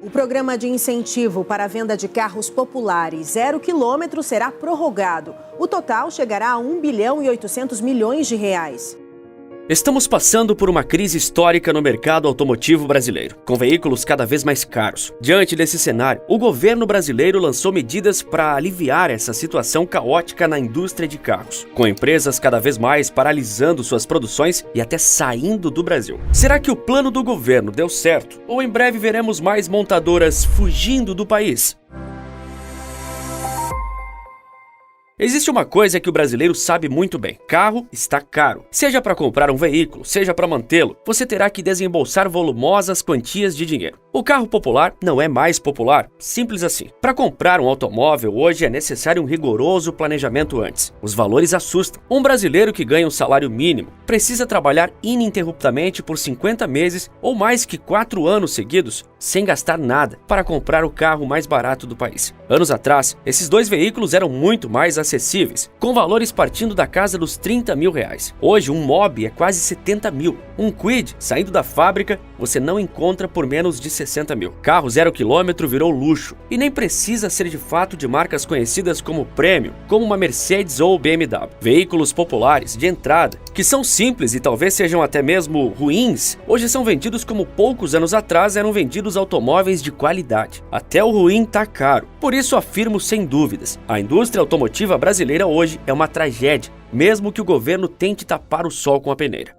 O programa de incentivo para a venda de carros populares 0 km será prorrogado. O total chegará a 1 bilhão e 800 milhões de reais. Estamos passando por uma crise histórica no mercado automotivo brasileiro, com veículos cada vez mais caros. Diante desse cenário, o governo brasileiro lançou medidas para aliviar essa situação caótica na indústria de carros, com empresas cada vez mais paralisando suas produções e até saindo do Brasil. Será que o plano do governo deu certo? Ou em breve veremos mais montadoras fugindo do país? Existe uma coisa que o brasileiro sabe muito bem: carro está caro. Seja para comprar um veículo, seja para mantê-lo, você terá que desembolsar volumosas quantias de dinheiro. O carro popular não é mais popular, simples assim. Para comprar um automóvel hoje é necessário um rigoroso planejamento antes. Os valores assustam. Um brasileiro que ganha um salário mínimo precisa trabalhar ininterruptamente por 50 meses ou mais que 4 anos seguidos sem gastar nada para comprar o carro mais barato do país. Anos atrás, esses dois veículos eram muito mais acessíveis, com valores partindo da casa dos 30 mil reais. Hoje, um Mobi é quase 70 mil. Um Kwid, saindo da fábrica, você não encontra por menos de 60 mil. Carro 0 km virou luxo, e nem precisa ser de fato de marcas conhecidas como premium, como uma Mercedes ou BMW. Veículos populares, de entrada, que são simples e talvez sejam até mesmo ruins, hoje são vendidos como poucos anos atrás eram vendidos automóveis de qualidade. Até o ruim tá caro. Por isso afirmo sem dúvidas, a indústria automotiva brasileira hoje é uma tragédia, mesmo que o governo tente tapar o sol com a peneira.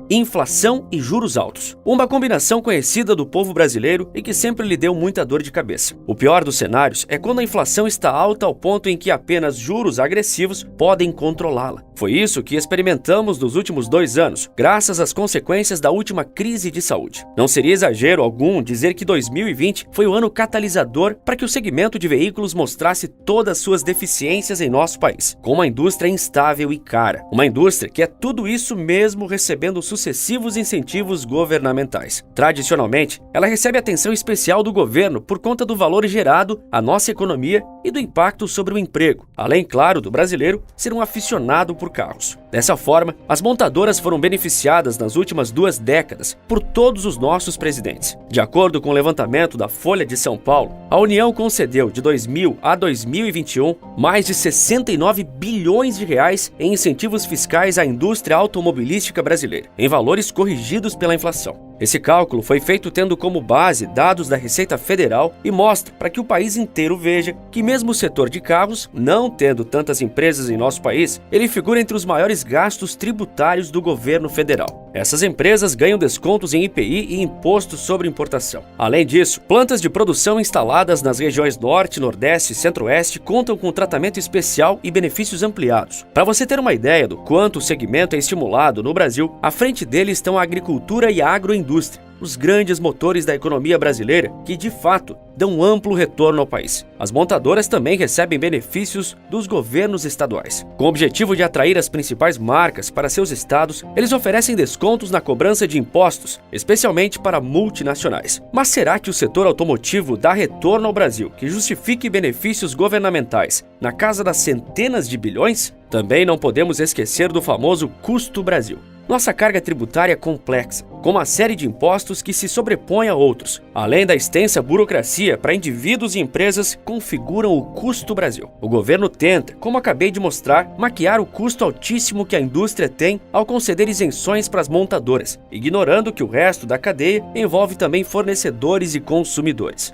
Inflação e juros altos. Uma combinação conhecida do povo brasileiro e que sempre lhe deu muita dor de cabeça. O pior dos cenários é quando a inflação está alta ao ponto em que apenas juros agressivos podem controlá-la. Foi isso que experimentamos nos últimos 2 anos, graças às consequências da última crise de saúde. Não seria exagero algum dizer que 2020 foi o ano catalisador para que o segmento de veículos mostrasse todas suas deficiências em nosso país, com uma indústria instável e cara. Uma indústria que é tudo isso mesmo recebendo sucessivos incentivos governamentais. Tradicionalmente, ela recebe atenção especial do governo por conta do valor gerado à nossa economia e do impacto sobre o emprego, além, claro, do brasileiro ser um aficionado por carros. Dessa forma, as montadoras foram beneficiadas nas últimas 2 décadas por todos os nossos presidentes. De acordo com o levantamento da Folha de São Paulo, a União concedeu de 2000 a 2021 mais de 69 bilhões de reais em incentivos fiscais à indústria automobilística brasileira, em valores corrigidos pela inflação. Esse cálculo foi feito tendo como base dados da Receita Federal e mostra para que o país inteiro veja que mesmo o setor de carros, não tendo tantas empresas em nosso país, ele figura entre os maiores gastos tributários do governo federal. Essas empresas ganham descontos em IPI e imposto sobre importação. Além disso, plantas de produção instaladas nas regiões Norte, Nordeste e Centro-Oeste contam com tratamento especial e benefícios ampliados. Para você ter uma ideia do quanto o segmento é estimulado no Brasil, à frente dele estão a agricultura e a agroindústria, os grandes motores da economia brasileira que, de fato, dão amplo retorno ao país. As montadoras também recebem benefícios dos governos estaduais. Com o objetivo de atrair as principais marcas para seus estados, eles oferecem descontos na cobrança de impostos, especialmente para multinacionais. Mas será que o setor automotivo dá retorno ao Brasil que justifique benefícios governamentais na casa das centenas de bilhões? Também não podemos esquecer do famoso Custo Brasil. Nossa carga tributária é complexa, com uma série de impostos que se sobrepõem a outros, além da extensa burocracia para indivíduos e empresas configuram o Custo Brasil. O governo tenta, como acabei de mostrar, maquiar o custo altíssimo que a indústria tem ao conceder isenções para as montadoras, ignorando que o resto da cadeia envolve também fornecedores e consumidores.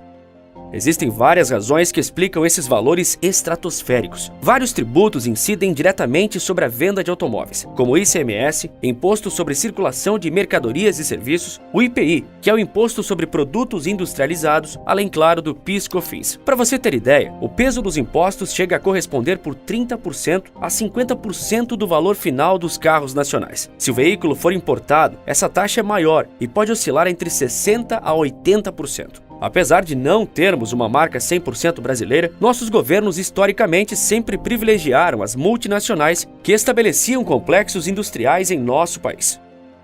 Existem várias razões que explicam esses valores estratosféricos. Vários tributos incidem diretamente sobre a venda de automóveis, como o ICMS, Imposto sobre Circulação de Mercadorias e Serviços, o IPI, que é o Imposto sobre Produtos Industrializados, além, claro, do PIS/COFINS. Para você ter ideia, o peso dos impostos chega a corresponder por 30% a 50% do valor final dos carros nacionais. Se o veículo for importado, essa taxa é maior e pode oscilar entre 60% a 80%. Apesar de não termos uma marca 100% brasileira, nossos governos historicamente sempre privilegiaram as multinacionais que estabeleciam complexos industriais em nosso país.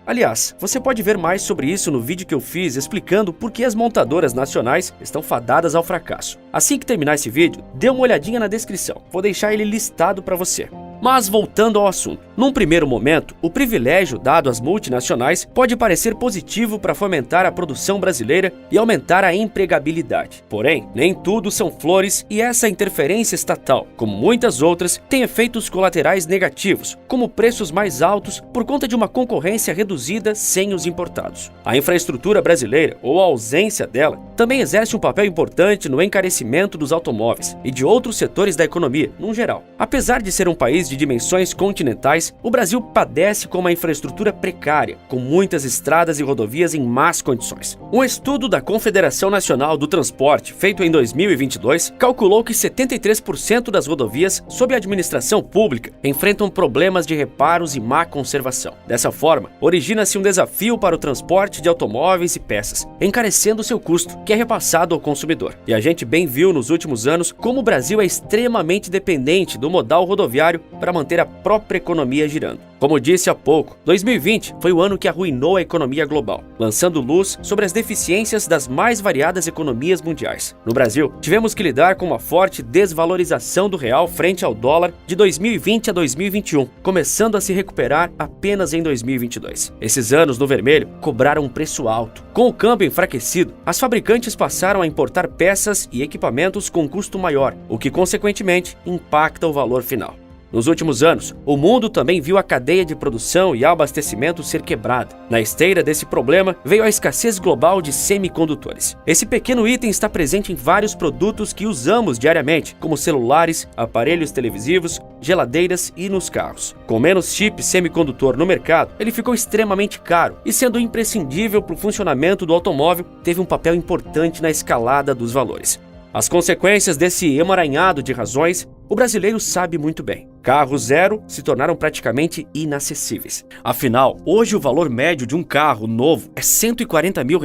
Aliás, você pode ver mais sobre isso no vídeo que eu fiz explicando por que as montadoras nacionais estão fadadas ao fracasso. Assim que terminar esse vídeo, dê uma olhadinha na descrição, vou deixar ele listado para você. Mas voltando ao assunto, Num primeiro momento, o privilégio dado às multinacionais pode parecer positivo para fomentar a produção brasileira e aumentar a empregabilidade. Porém, nem tudo são flores e essa interferência estatal, como muitas outras, tem efeitos colaterais negativos, como preços mais altos por conta de uma concorrência reduzida sem os importados. A infraestrutura brasileira, ou a ausência dela, também exerce um papel importante no encarecimento dos automóveis e de outros setores da economia, num geral. Apesar de ser um país de dimensões continentais, o Brasil padece com uma infraestrutura precária, com muitas estradas e rodovias em más condições. Um estudo da Confederação Nacional do Transporte, feito em 2022, calculou que 73% das rodovias sob a administração pública enfrentam problemas de reparos e má conservação. Dessa forma, origina-se um desafio para o transporte de automóveis e peças, encarecendo seu custo, que é repassado ao consumidor. E a gente bem viu nos últimos anos como o Brasil é extremamente dependente do modal rodoviário para manter a própria economia girando. Como disse há pouco, 2020 foi o ano que arruinou a economia global, lançando luz sobre as deficiências das mais variadas economias mundiais. No Brasil, tivemos que lidar com uma forte desvalorização do real frente ao dólar de 2020 a 2021, começando a se recuperar apenas em 2022. Esses anos no vermelho cobraram um preço alto. Com o câmbio enfraquecido, as fabricantes passaram a importar peças e equipamentos com custo maior, o que consequentemente impacta o valor final. Nos últimos anos, o mundo também viu a cadeia de produção e abastecimento ser quebrada. Na esteira desse problema, veio a escassez global de semicondutores. Esse pequeno item está presente em vários produtos que usamos diariamente, como celulares, aparelhos televisivos, geladeiras e nos carros. Com menos chip semicondutor no mercado, ele ficou extremamente caro e, sendo imprescindível para o funcionamento do automóvel, teve um papel importante na escalada dos valores. As consequências desse emaranhado de razões, o brasileiro sabe muito bem. Carros zero se tornaram praticamente inacessíveis. Afinal, hoje o valor médio de um carro novo é R$140 mil,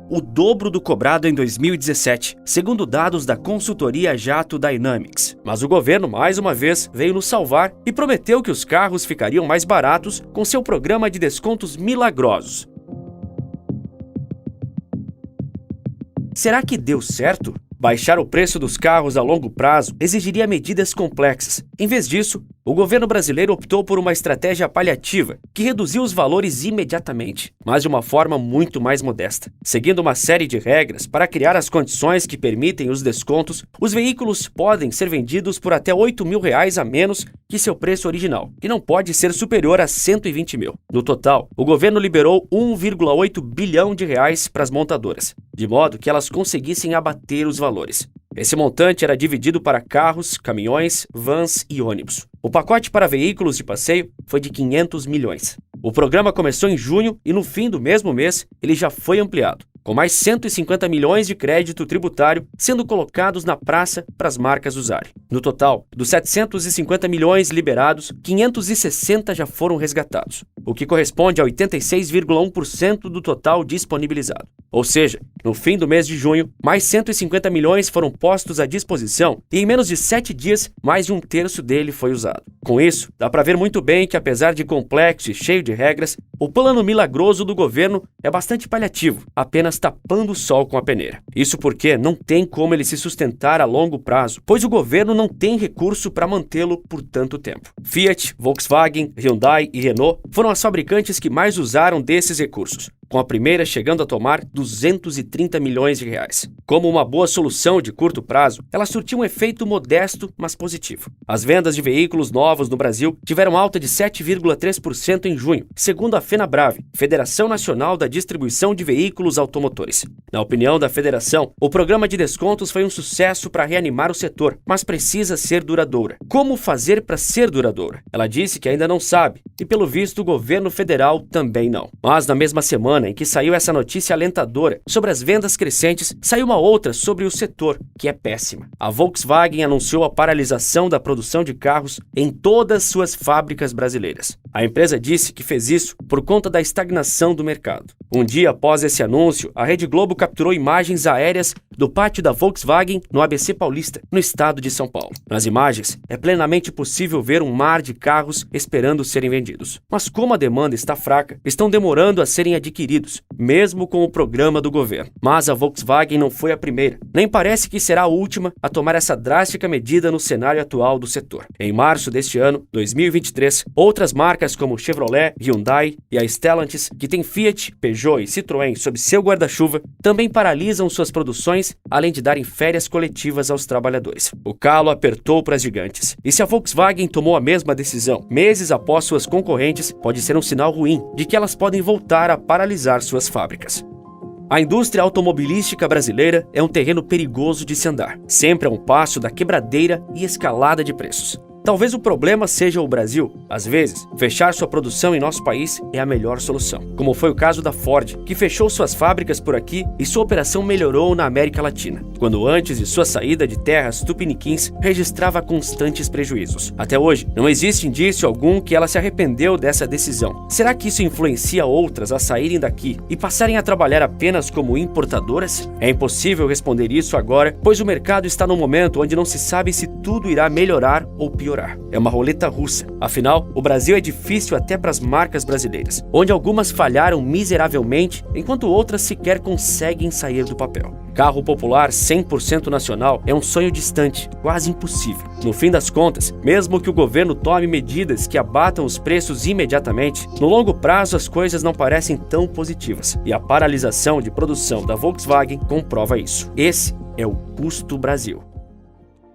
o dobro do cobrado em 2017, segundo dados da consultoria Jato Dynamics. Mas o governo, mais uma vez, veio nos salvar e prometeu que os carros ficariam mais baratos com seu programa de descontos milagrosos. Será que deu certo? Baixar o preço dos carros a longo prazo exigiria medidas complexas. Em vez disso, o governo brasileiro optou por uma estratégia paliativa, que reduziu os valores imediatamente, mas de uma forma muito mais modesta. Seguindo uma série de regras para criar as condições que permitem os descontos, os veículos podem ser vendidos por até R$8 mil a menos que seu preço original, e não pode ser superior a R$120 mil. No total, o governo liberou R$1,8 bilhão para as montadoras, de modo que elas conseguissem abater os valores. Esse montante era dividido para carros, caminhões, vans e ônibus. O pacote para veículos de passeio foi de 500 milhões. O programa começou em junho e no fim do mesmo mês ele já foi ampliado, com mais 150 milhões de crédito tributário sendo colocados na praça para as marcas usarem. No total, dos 750 milhões liberados, 560 já foram resgatados, o que corresponde a 86,1% do total disponibilizado. Ou seja, no fim do mês de junho, mais 150 milhões foram postos à disposição e em menos de 7 dias, mais de um terço dele foi usado. Com isso, dá para ver muito bem que, apesar de complexo e cheio de regras, o plano milagroso do governo é bastante paliativo, apenas tapando o sol com a peneira. Isso porque não tem como ele se sustentar a longo prazo, pois o governo não tem recurso para mantê-lo por tanto tempo. Fiat, Volkswagen, Hyundai e Renault foram as fabricantes que mais usaram desses recursos, com a primeira chegando a tomar 230 milhões de reais. Como uma boa solução de curto prazo, ela surtiu um efeito modesto, mas positivo. As vendas de veículos novos no Brasil tiveram alta de 7,3% em junho, segundo a FenaBrave, Federação Nacional da Distribuição de Veículos Automotores. Na opinião da federação, o programa de descontos foi um sucesso para reanimar o setor, mas precisa ser duradoura. Como fazer para ser duradoura? Ela disse que ainda não sabe, e pelo visto o governo federal também não. Mas na mesma semana em que saiu essa notícia alentadora sobre as vendas crescentes, saiu uma outra sobre o setor, que é péssima. A Volkswagen anunciou a paralisação da produção de carros em todas suas fábricas brasileiras. A empresa disse que fez isso por conta da estagnação do mercado. Um dia após esse anúncio, a Rede Globo capturou imagens aéreas do pátio da Volkswagen no ABC Paulista, no estado de São Paulo. Nas imagens, é plenamente possível ver um mar de carros esperando serem vendidos. Mas como a demanda está fraca, estão demorando a serem adquiridos, mesmo com o programa do governo. Mas a Volkswagen não foi foi a primeira, nem parece que será a última a tomar essa drástica medida no cenário atual do setor. Em março deste ano, 2023, outras marcas como Chevrolet, Hyundai e a Stellantis, que tem Fiat, Peugeot e Citroën sob seu guarda-chuva, também paralisam suas produções, além de darem férias coletivas aos trabalhadores. O calo apertou para as gigantes. E se a Volkswagen tomou a mesma decisão meses após suas concorrentes, pode ser um sinal ruim de que elas podem voltar a paralisar suas fábricas. A indústria automobilística brasileira é um terreno perigoso de se andar, sempre a um passo da quebradeira e escalada de preços. Talvez o problema seja o Brasil. Às vezes, fechar sua produção em nosso país é a melhor solução, como foi o caso da Ford, que fechou suas fábricas por aqui e sua operação melhorou na América Latina, quando antes de sua saída de terras tupiniquins registrava constantes prejuízos. Até hoje, não existe indício algum que ela se arrependeu dessa decisão. Será que isso influencia outras a saírem daqui e passarem a trabalhar apenas como importadoras? É impossível responder isso agora, pois o mercado está num momento onde não se sabe se tudo irá melhorar ou piorar. É uma roleta russa. Afinal, o Brasil é difícil até para as marcas brasileiras, onde algumas falharam miseravelmente, enquanto outras sequer conseguem sair do papel. Carro popular 100% nacional é um sonho distante, quase impossível. No fim das contas, mesmo que o governo tome medidas que abatam os preços imediatamente, no longo prazo as coisas não parecem tão positivas. E a paralisação de produção da Volkswagen comprova isso. Esse é o custo Brasil.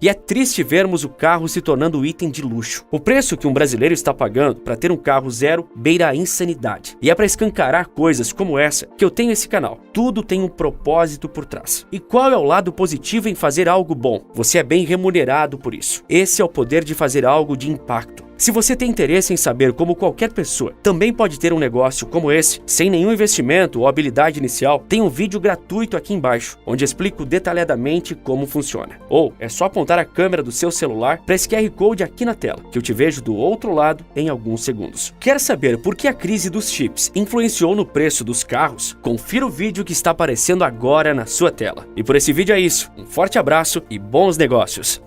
E é triste vermos o carro se tornando item de luxo. O preço que um brasileiro está pagando para ter um carro zero beira a insanidade. E é para escancarar coisas como essa que eu tenho esse canal. Tudo tem um propósito por trás. E qual é o lado positivo em fazer algo bom? Você é bem remunerado por isso. Esse é o poder de fazer algo de impacto. Se você tem interesse em saber como qualquer pessoa também pode ter um negócio como esse, sem nenhum investimento ou habilidade inicial, tem um vídeo gratuito aqui embaixo, onde explico detalhadamente como funciona. Ou é só apontar a câmera do seu celular para esse QR Code aqui na tela, que eu te vejo do outro lado em alguns segundos. Quer saber por que a crise dos chips influenciou no preço dos carros? Confira o vídeo que está aparecendo agora na sua tela. E por esse vídeo é isso. Um forte abraço e bons negócios!